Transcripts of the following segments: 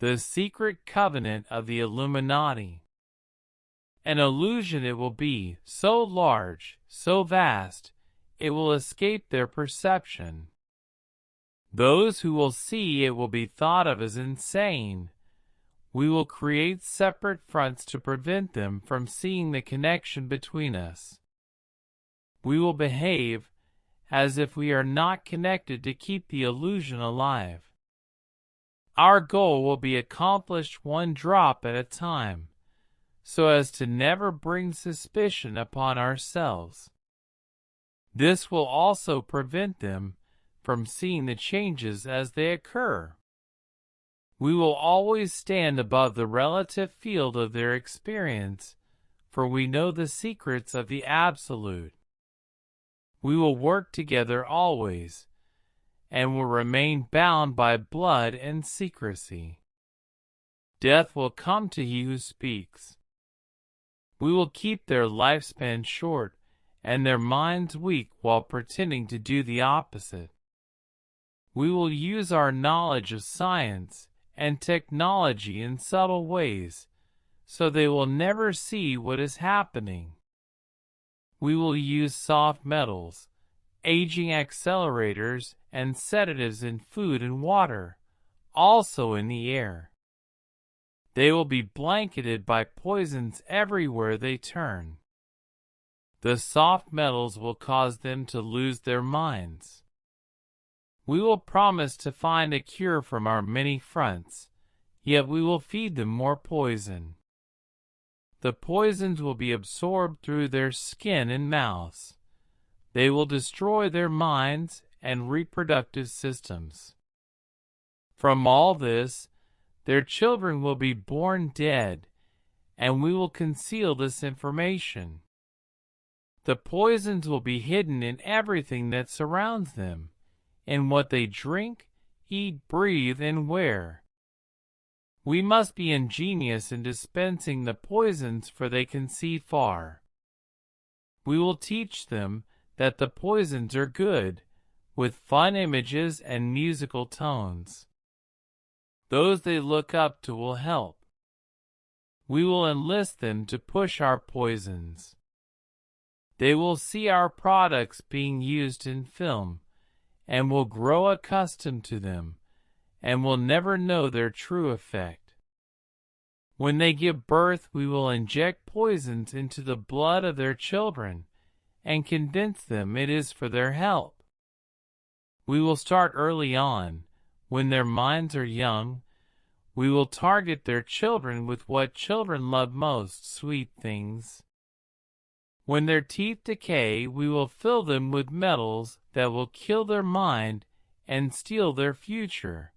the secret covenant of the Illuminati. An illusion it will be, so large, so vast, it will escape their perception. Those who will see it will be thought of as insane. We will create separate fronts to prevent them from seeing the connection between us. We will behave as if we are not connected to keep the illusion alive. Our goal will be accomplished one drop at a time, so as to never bring suspicion upon ourselves. This will also prevent them from seeing the changes as they occur. We will always stand above the relative field of their experience, for we know the secrets of the Absolute. We will work together always, and will remain bound by blood and secrecy. Death will come to he who speaks. We will keep their lifespan short and their minds weak while pretending to do the opposite. We will use our knowledge of science and technology in subtle ways, so they will never see what is happening. We will use soft metals, aging accelerators, and sedatives in food and water, also in the air. They will be blanketed by poisons everywhere they turn. The soft metals will cause them to lose their minds. We will promise to find a cure from our many fronts, yet we will feed them more poison. The poisons will be absorbed through their skin and mouths. They will destroy their minds and reproductive systems. From all this, their children will be born dead, and we will conceal this information. The poisons will be hidden in everything that surrounds them, in what they drink, eat, breathe, and wear. We must be ingenious in dispensing the poisons, for they can see far. We will teach them that the poisons are good, with fun images and musical tones. Those they look up to will help. We will enlist them to push our poisons. They will see our products being used in film, and will grow accustomed to them, and will never know their true effect. When they give birth, we will inject poisons into the blood of their children, and convince them it is for their help. We will start early on, when their minds are young. We will target their children with what children love most, sweet things. When their teeth decay, we will fill them with metals that will kill their mind and steal their future.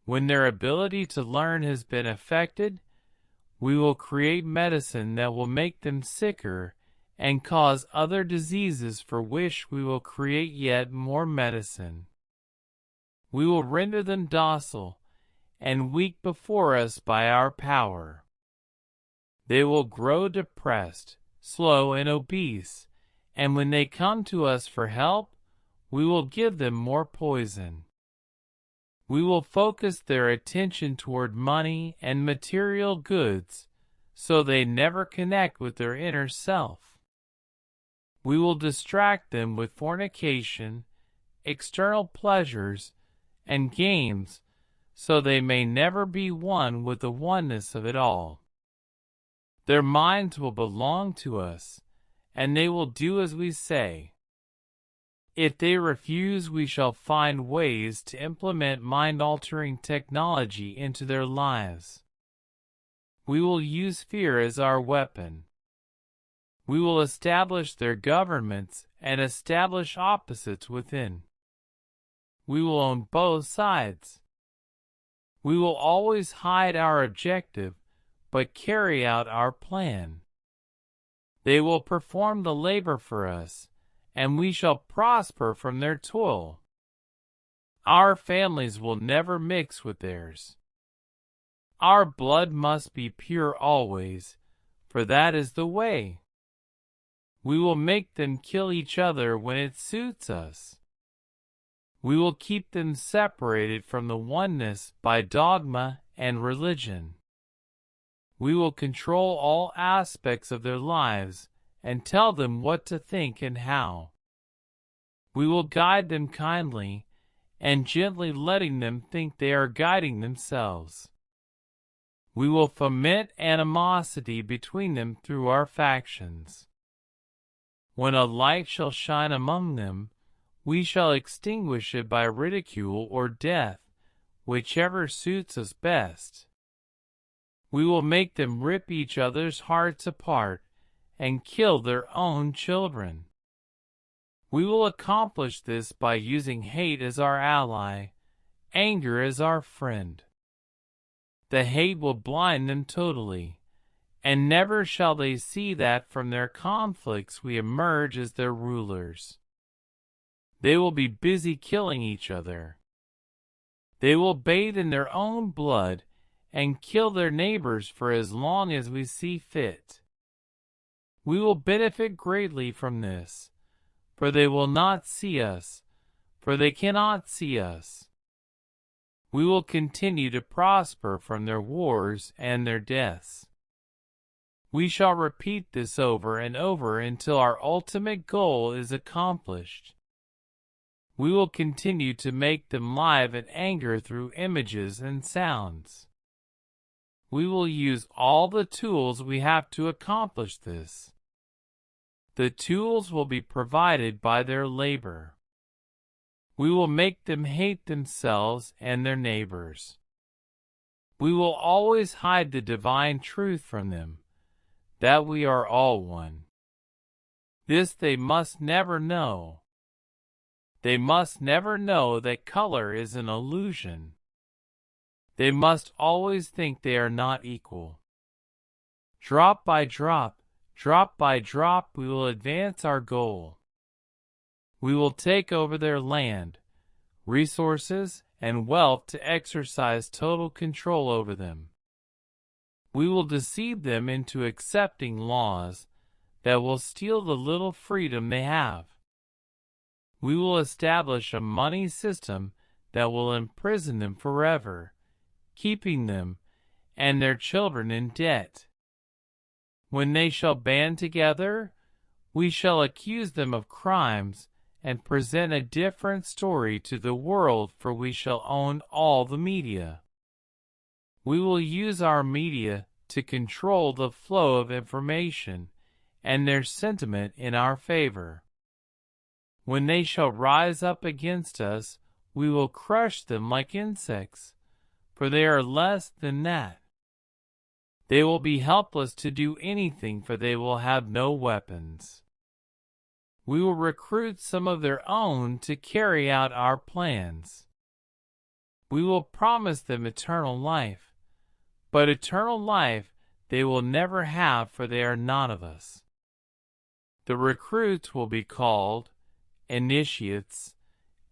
When their ability to learn has been affected, we will create medicine that will make them sicker and cause other diseases, for which we will create yet more medicine. We will render them docile and weak before us by our power. They will grow depressed, slow, and obese, and when they come to us for help, we will give them more poison. We will focus their attention toward money and material goods, so they never connect with their inner self. We will distract them with fornication, external pleasures, and games, so they may never be one with the oneness of it all. Their minds will belong to us, and they will do as we say. If they refuse, we shall find ways to implement mind-altering technology into their lives. We will use fear as our weapon. We will establish their governments and establish opposites within. We will own both sides. We will always hide our objective, but carry out our plan. They will perform the labor for us, and we shall prosper from their toil. Our families will never mix with theirs. Our blood must be pure always, for that is the way. We will make them kill each other when it suits us. We will keep them separated from the oneness by dogma and religion. We will control all aspects of their lives and tell them what to think and how. We will guide them kindly and gently, letting them think they are guiding themselves. We will foment animosity between them through our factions. When a light shall shine among them, we shall extinguish it by ridicule or death, whichever suits us best. We will make them rip each other's hearts apart and kill their own children. We will accomplish this by using hate as our ally, anger as our friend. The hate will blind them totally, and never shall they see that from their conflicts we emerge as their rulers. They will be busy killing each other. They will bathe in their own blood and kill their neighbors for as long as we see fit. We will benefit greatly from this, for they will not see us, for they cannot see us. We will continue to prosper from their wars and their deaths. We shall repeat this over and over until our ultimate goal is accomplished. We will continue to make them live in anger through images and sounds. We will use all the tools we have to accomplish this. The tools will be provided by their labor. We will make them hate themselves and their neighbors. We will always hide the divine truth from them, that we are all one. This they must never know. They must never know that color is an illusion. They must always think they are not equal. Drop by drop, we will advance our goal. We will take over their land, resources, and wealth to exercise total control over them. We will deceive them into accepting laws that will steal the little freedom they have. We will establish a money system that will imprison them forever, keeping them and their children in debt. When they shall band together, we shall accuse them of crimes and present a different story to the world, for we shall own all the media. We will use our media to control the flow of information and their sentiment in our favor. When they shall rise up against us, we will crush them like insects, for they are less than that. They will be helpless to do anything, for they will have no weapons. We will recruit some of their own to carry out our plans. We will promise them eternal life, but eternal life they will never have, for they are not of us. The recruits will be called initiates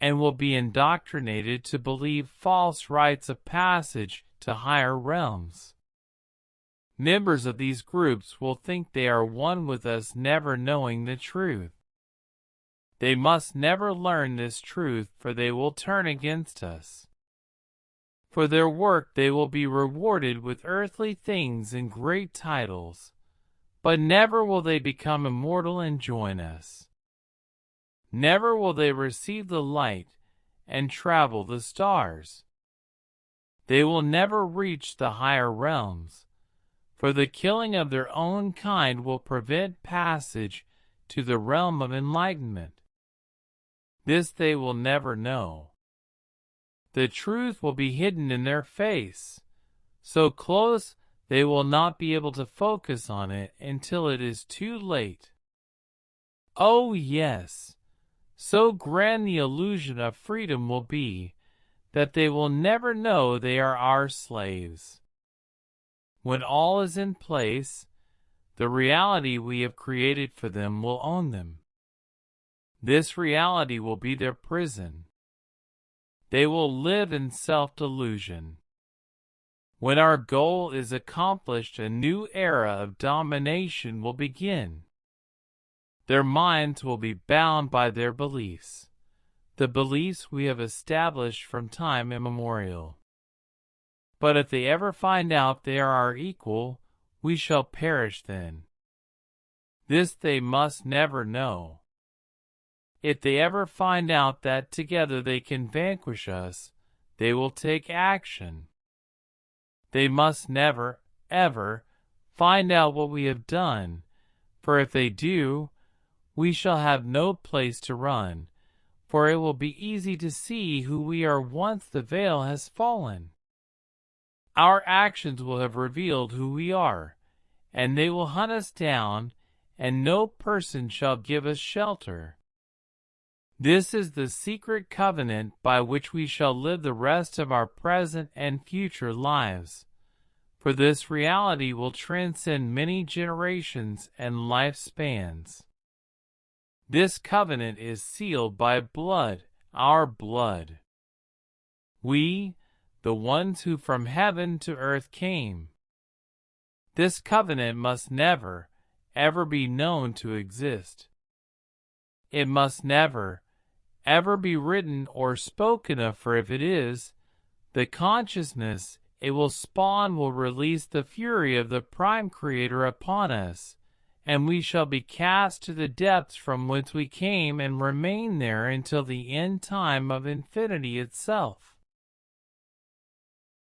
and will be indoctrinated to believe false rites of passage to higher realms. Members of these groups will think they are one with us, never knowing the truth. They must never learn this truth, for they will turn against us. For their work they will be rewarded with earthly things and great titles, but never will they become immortal and join us. Never will they receive the light and travel the stars. They will never reach the higher realms, for the killing of their own kind will prevent passage to the realm of enlightenment. This they will never know. The truth will be hidden in their face, so close they will not be able to focus on it until it is too late. Oh yes, so grand the illusion of freedom will be, that they will never know they are our slaves. When all is in place, the reality we have created for them will own them. This reality will be their prison. They will live in self-delusion. When our goal is accomplished, a new era of domination will begin. Their minds will be bound by their beliefs, the beliefs we have established from time immemorial. But if they ever find out they are our equal, we shall perish then. This they must never know. If they ever find out that together they can vanquish us, they will take action. They must never, ever, find out what we have done, for if they do, we shall have no place to run, for it will be easy to see who we are once the veil has fallen. Our actions will have revealed who we are, and they will hunt us down, and no person shall give us shelter. This is the secret covenant by which we shall live the rest of our present and future lives, for this reality will transcend many generations and lifespans. This covenant is sealed by blood, our blood. We, the ones who from heaven to earth came. This covenant must never, ever be known to exist. It must never, ever be written or spoken of, for if it is, the consciousness it will spawn will release the fury of the Prime Creator upon us, and we shall be cast to the depths from whence we came and remain there until the end time of infinity itself.